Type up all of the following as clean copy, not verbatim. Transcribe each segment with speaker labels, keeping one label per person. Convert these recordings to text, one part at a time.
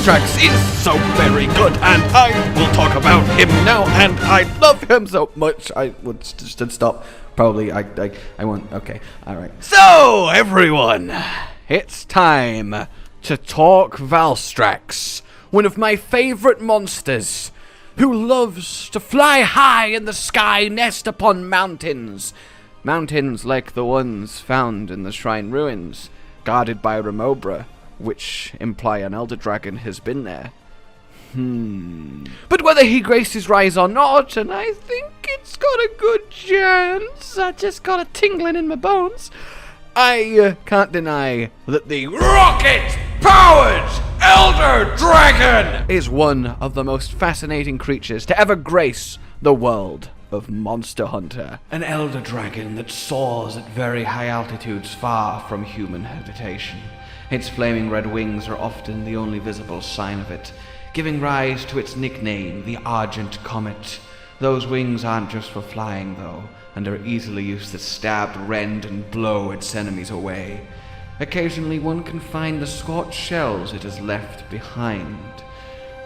Speaker 1: Valstrax is so very good, and I will talk about him now, and I love him so much. I would just stop. Probably, I won't. Okay, alright. So, everyone, it's time to talk Valstrax, one of my favorite monsters, who loves to fly high in the sky, nest upon mountains. Mountains like the ones found in the Shrine Ruins, guarded by Remobra, which imply an Elder Dragon has been there. But whether he graces Rise or not, and I think it's got a good chance, I just got a tingling in my bones, I can't deny that the rocket-powered Elder Dragon is one of the most fascinating creatures to ever grace the world of Monster Hunter. An Elder Dragon that soars at very high altitudes far from human habitation. Its flaming red wings are often the only visible sign of it, giving rise to its nickname, the Argent Comet. Those wings aren't just for flying, though, and are easily used to stab, rend, and blow its enemies away. Occasionally one can find the scorched shells it has left behind.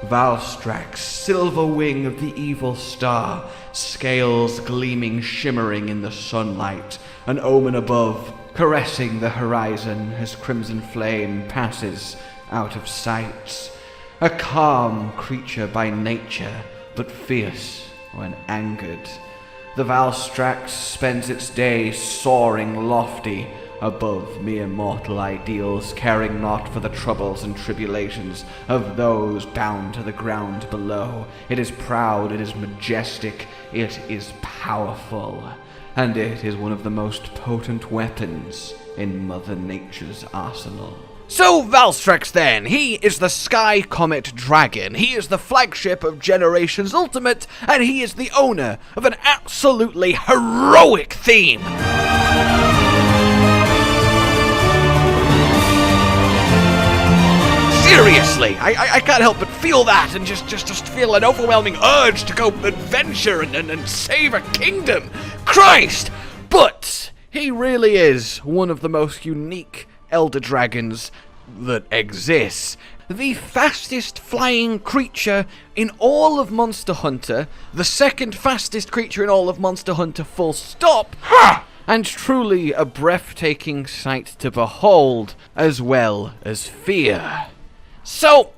Speaker 1: Valstrax, silver wing of the evil star, scales gleaming, shimmering in the sunlight, an omen above, caressing the horizon as crimson flame passes out of sight. A calm creature by nature, but fierce when angered. The Valstrax spends its days soaring lofty above mere mortal ideals, caring not for the troubles and tribulations of those bound to the ground below. It is proud, it is majestic, it is powerful, and it is one of the most potent weapons in Mother Nature's arsenal. So Valstrax then, he is the Sky Comet Dragon, he is the flagship of Generations Ultimate, and he is the owner of an absolutely heroic theme. Seriously, I can't help but feel that, and just feel an overwhelming urge to go adventure and save a kingdom. Christ! But he really is one of the most unique Elder Dragons that exists. The fastest flying creature in all of Monster Hunter, the second fastest creature in all of Monster Hunter full stop, and truly a breathtaking sight to behold, as well as fear. So,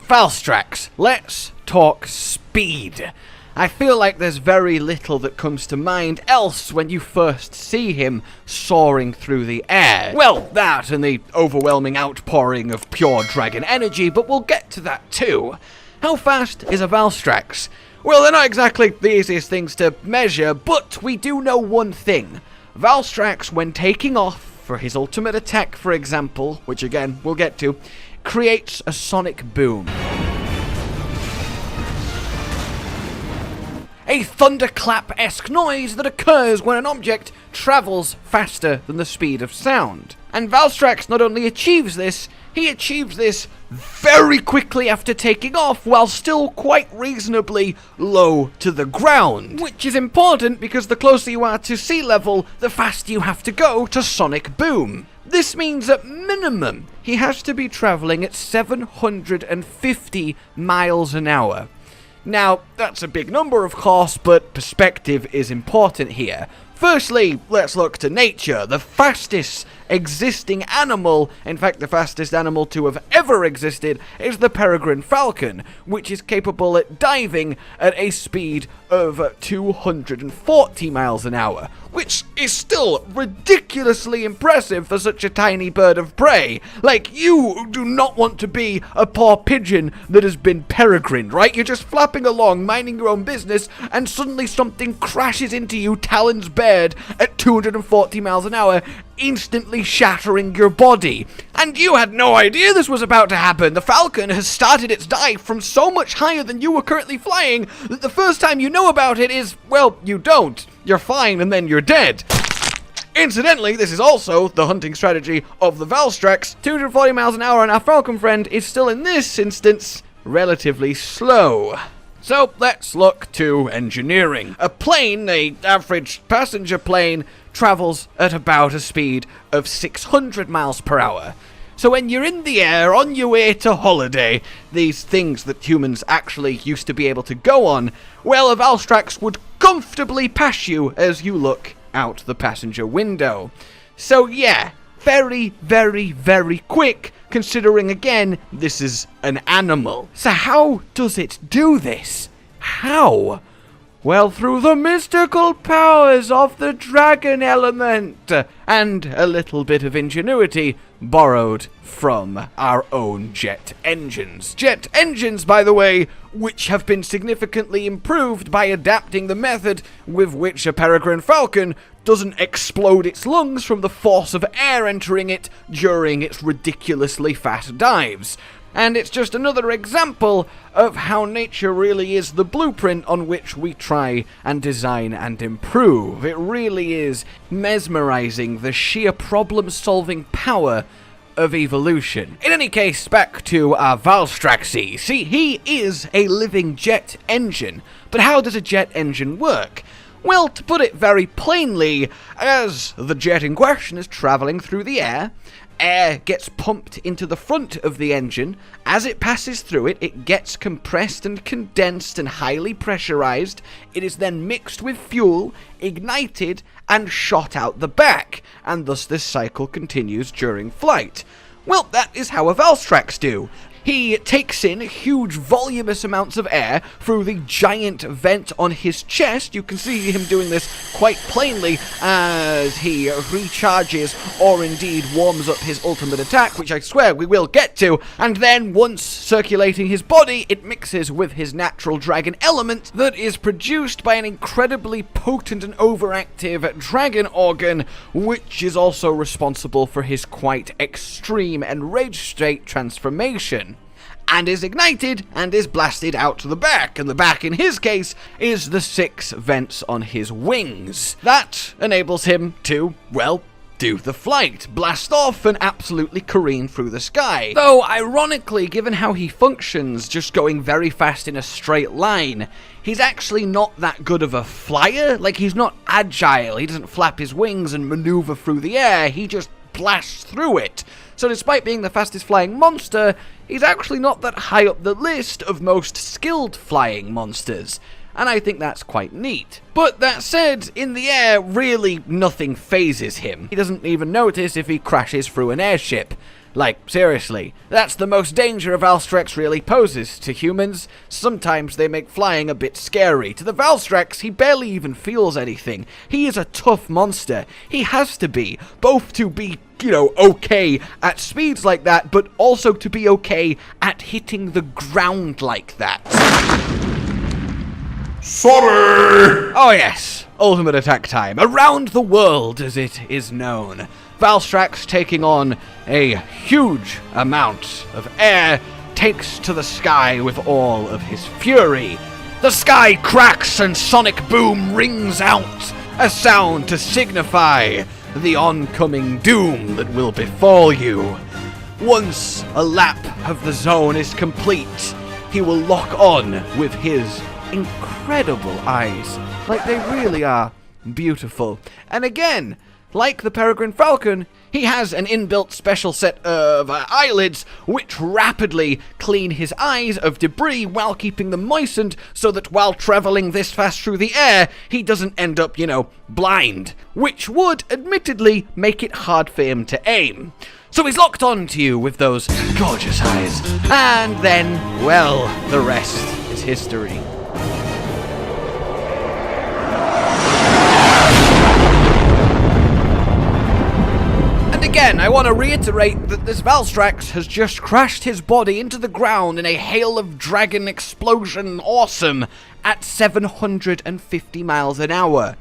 Speaker 1: Valstrax, let's talk speed. I feel like there's very little that comes to mind else when you first see him soaring through the air. Well, that and the overwhelming outpouring of pure dragon energy, but we'll get to that too. How fast is a Valstrax? Well, they're not exactly the easiest things to measure, but we do know one thing. Valstrax, when taking off for his ultimate attack, for example, which again we'll get to, creates a sonic boom. A thunderclap-esque noise that occurs when an object travels faster than the speed of sound. And Valstrax not only achieves this, he achieves this very quickly after taking off while still quite reasonably low to the ground. Which is important because the closer you are to sea level, the faster you have to go to sonic boom. This means at minimum, he has to be traveling at 750 miles an hour. Now, that's a big number, of course, but perspective is important here. Firstly, let's look to nature. The fastest existing animal, in fact the fastest animal to have ever existed, is the peregrine falcon, which is capable at diving at a speed of 240 miles an hour, which is still ridiculously impressive for such a tiny bird of prey. Like, you do not want to be a poor pigeon that has been peregrined, right? You're just flapping along, minding your own business, and suddenly something crashes into you, talons bared, at 240 miles an hour, instantly shattering your body. And you had no idea this was about to happen. The falcon has started its dive from so much higher than you were currently flying that the first time you know about it is, well, you don't. You're fine and then you're dead. Incidentally, this is also the hunting strategy of the Valstrax. 240 miles an hour, and our falcon friend is still in this instance relatively slow. So let's look to engineering. A plane, an average passenger plane, travels at about a speed of 600 miles per hour. So when you're in the air on your way to holiday, these things that humans actually used to be able to go on, well, a Valstrax would comfortably pass you as you look out the passenger window. So yeah, very, very, very quick, considering again, this is an animal. So how does it do this? How? Well, through the mystical powers of the dragon element, and a little bit of ingenuity borrowed from our own jet engines. Jet engines, by the way, which have been significantly improved by adapting the method with which a peregrine falcon doesn't explode its lungs from the force of air entering it during its ridiculously fast dives. And it's just another example of how nature really is the blueprint on which we try and design and improve. It really is mesmerizing, the sheer problem-solving power of evolution. In any case, back to our Valstraxy. See, he is a living jet engine. But how does a jet engine work? Well, to put it very plainly, as the jet in question is traveling through the air gets pumped into the front of the engine. As it passes through it, it gets compressed and condensed and highly pressurized. It is then mixed with fuel, ignited, and shot out the back, and thus this cycle continues during flight. Well, that is how a Valstrax do. He takes in huge voluminous amounts of air through the giant vent on his chest. You can see him doing this quite plainly as he recharges or indeed warms up his ultimate attack, which I swear we will get to, and then once circulating his body, it mixes with his natural dragon element that is produced by an incredibly potent and overactive dragon organ, which is also responsible for his quite extreme and rage state transformation, and is ignited and is blasted out to the back, and the back in his case is the 6 vents on his wings. That enables him to, well, do the flight, blast off and absolutely careen through the sky. Though, ironically, given how he functions, just going very fast in a straight line, he's actually not that good of a flyer. Like, he's not agile, he doesn't flap his wings and maneuver through the air, he just blasts through it. So despite being the fastest flying monster, he's actually not that high up the list of most skilled flying monsters, and I think that's quite neat. But that said, in the air, really nothing phases him. He doesn't even notice if he crashes through an airship. Like, seriously, that's the most danger a Valstrax really poses to humans. Sometimes they make flying a bit scary. To the Valstrax, he barely even feels anything. He is a tough monster. He has to be, both to be, you know, okay at speeds like that, but also to be okay at hitting the ground like that.
Speaker 2: Sorry!
Speaker 1: Oh yes, ultimate attack time. Around the world, as it is known. Valstrax, taking on a huge amount of air, takes to the sky with all of his fury. The sky cracks and sonic boom rings out, a sound to signify the oncoming doom that will befall you. Once a lap of the zone is complete, he will lock on with his incredible eyes. Like, they really are beautiful. And again, like the peregrine falcon, he has an inbuilt special set of eyelids which rapidly clean his eyes of debris while keeping them moistened, so that while traveling this fast through the air, he doesn't end up, you know, blind, which would admittedly make it hard for him to aim. So he's locked on to you with those gorgeous eyes, and then, well, the rest is history. Again, I want to reiterate that this Valstrax has just crashed his body into the ground in a hail of dragon explosion awesome at 750 miles an hour.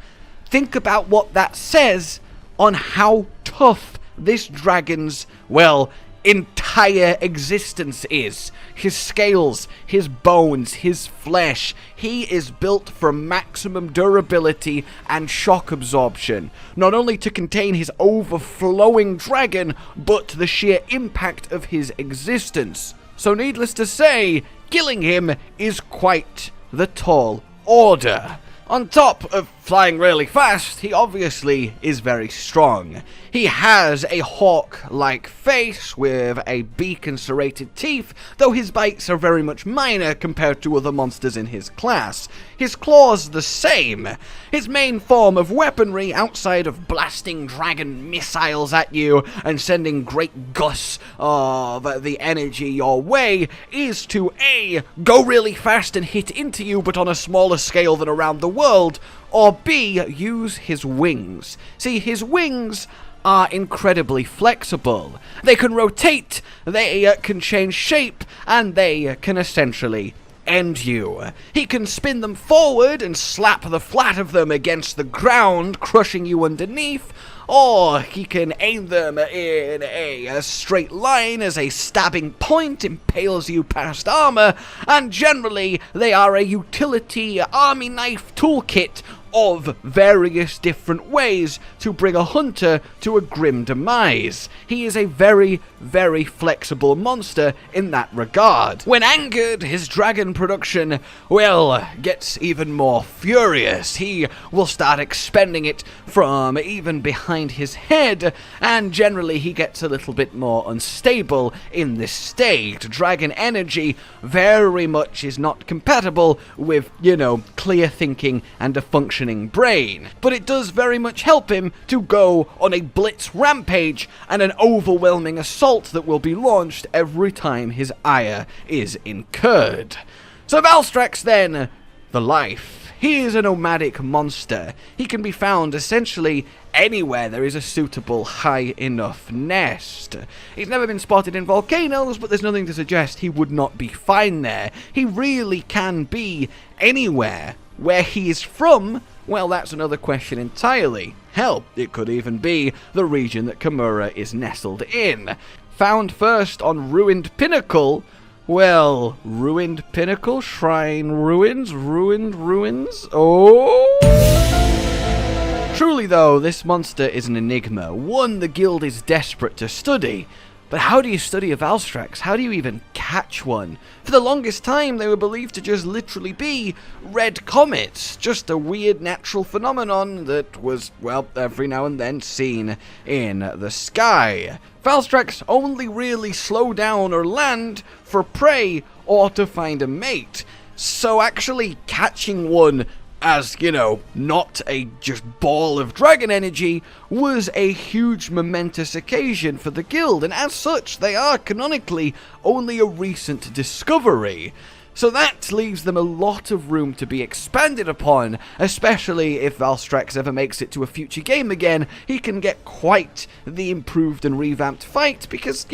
Speaker 1: Think about what that says on how tough this dragon's, well, entire existence is. His scales, his bones, his flesh. He is built for maximum durability and shock absorption, not only to contain his overflowing dragon, but the sheer impact of his existence. So needless to say, killing him is quite the tall order. On top of flying really fast, he obviously is very strong. He has a hawk-like face with a beak and serrated teeth, though his bites are very much minor compared to other monsters in his class. His claws the same. His main form of weaponry, outside of blasting dragon missiles at you and sending great gusts of the energy your way, is to A, go really fast and hit into you but on a smaller scale than around the world, or B, use his wings. See, his wings are incredibly flexible. They can rotate, they can change shape, and they can essentially end you. He can spin them forward and slap the flat of them against the ground, crushing you underneath, or he can aim them in a straight line as a stabbing point impales you past armor, and generally they are a utility army knife toolkit of various different ways to bring a hunter to a grim demise. He is a very, very flexible monster in that regard. When angered, his dragon production, well, gets even more furious. He will start expending it from even behind his head, and generally he gets a little bit more unstable in this state. Dragon energy very much is not compatible with, clear thinking and a functioning brain, but it does very much help him to go on a blitz rampage and an overwhelming assault that will be launched every time his ire is incurred. So Valstrax then, the life. He is a nomadic monster. He can be found essentially anywhere there is a suitable high enough nest. He's never been spotted in volcanoes, but there's nothing to suggest he would not be fine there. He really can be anywhere. Where he is from, well, that's another question entirely. Hell, it could even be the region that Kimura is nestled in. Found first on Ruined Pinnacle. Well, Ruined Pinnacle, Shrine Ruins, Ruined Ruins, oh! Truly though, this monster is an enigma, one the guild is desperate to study. But how do you study a Valstrax? How do you even catch one? For the longest time, they were believed to just literally be red comets, just a weird natural phenomenon that was, well, every now and then seen in the sky. Valstrax only really slow down or land for prey or to find a mate. So actually catching one as, not a just ball of dragon energy, was a huge momentous occasion for the guild, and as such, they are canonically only a recent discovery. So that leaves them a lot of room to be expanded upon, especially if Valstrax ever makes it to a future game again. He can get quite the improved and revamped fight, because,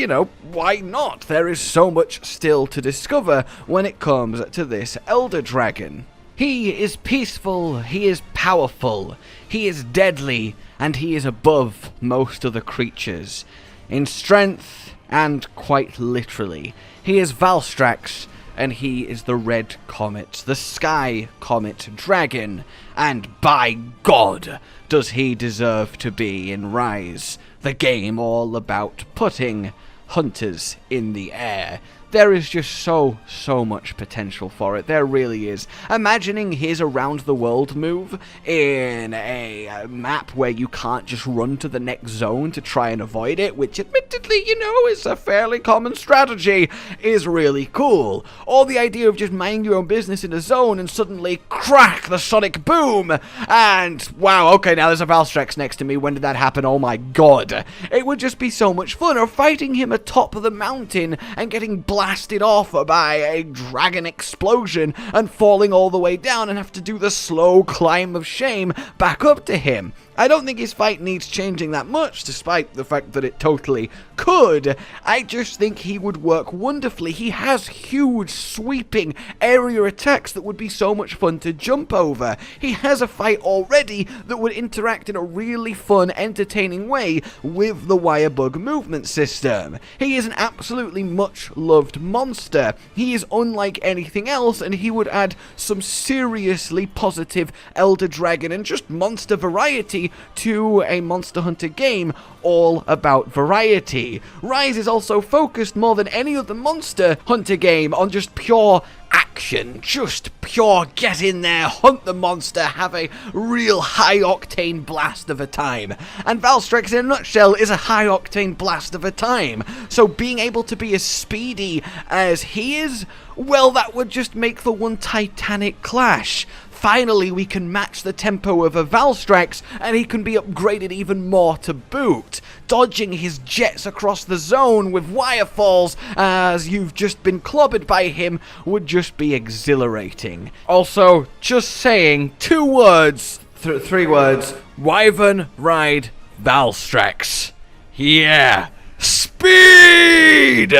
Speaker 1: why not? There is so much still to discover when it comes to this Elder Dragon. He is peaceful, he is powerful, he is deadly, and he is above most other creatures. In strength, and quite literally. He is Valstrax, and he is the Red Comet, the Sky Comet Dragon, and by God, does he deserve to be in Rise, the game all about putting hunters in the air. There is just so much potential for it. There really is. Imagining his around the world move in a map where you can't just run to the next zone to try and avoid it, which admittedly, is a fairly common strategy, is really cool. Or the idea of just minding your own business in a zone and suddenly crack the sonic boom, and wow, okay, now there's a Valstrax next to me. When did that happen? Oh my god. It would just be so much fun. Or fighting him atop of the mountain and getting blasted off by a dragon explosion and falling all the way down and have to do the slow climb of shame back up to him. I don't think his fight needs changing that much, despite the fact that it totally could. I just think he would work wonderfully. He has huge, sweeping area attacks that would be so much fun to jump over. He has a fight already that would interact in a really fun, entertaining way with the Wirebug movement system. He is an absolutely much-loved monster. He is unlike anything else, and he would add some seriously positive Elder Dragon and just monster variety to a Monster Hunter game all about variety. variety. Rise is also focused more than any other Monster Hunter game on just pure action, just pure get in there, hunt the monster, have a real high-octane blast of a time. And Valstrax, in a nutshell, is a high-octane blast of a time. So being able to be as speedy as he is, well, that would just make for one titanic clash. Finally, we can match the tempo of a Valstrax, and he can be upgraded even more to boot. Dodging his jets across the zone with wirefalls as you've just been clobbered by him would just be exhilarating. Also, just saying, 2 words, 3 words, Wyvern Ride Valstrax. Yeah, speed!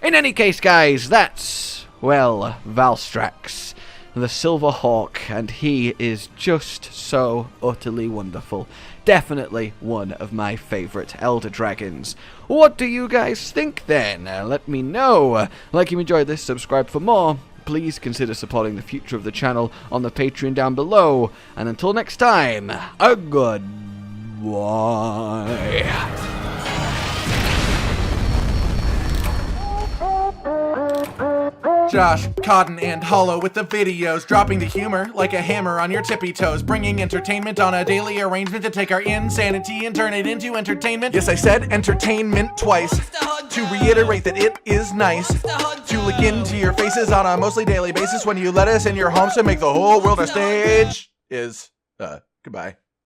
Speaker 1: In any case, guys, that's, well, Valstrax, the Silver Hawk, and he is just so utterly wonderful. Definitely one of my favorite Elder Dragons. What do you guys think then? Let me know. Like you enjoyed this, subscribe for more. Please consider supporting the future of the channel on the Patreon down below. And until next time, a goodbye.
Speaker 3: Josh, Cotton, and Hollow with the videos, dropping the humor like a hammer on your tippy toes, bringing entertainment on a daily arrangement to take our insanity and turn it into entertainment. Yes, I said entertainment twice, to reiterate that it is nice to look into your faces on a mostly daily basis when you let us in your homes to make the whole world a stage. Goodbye.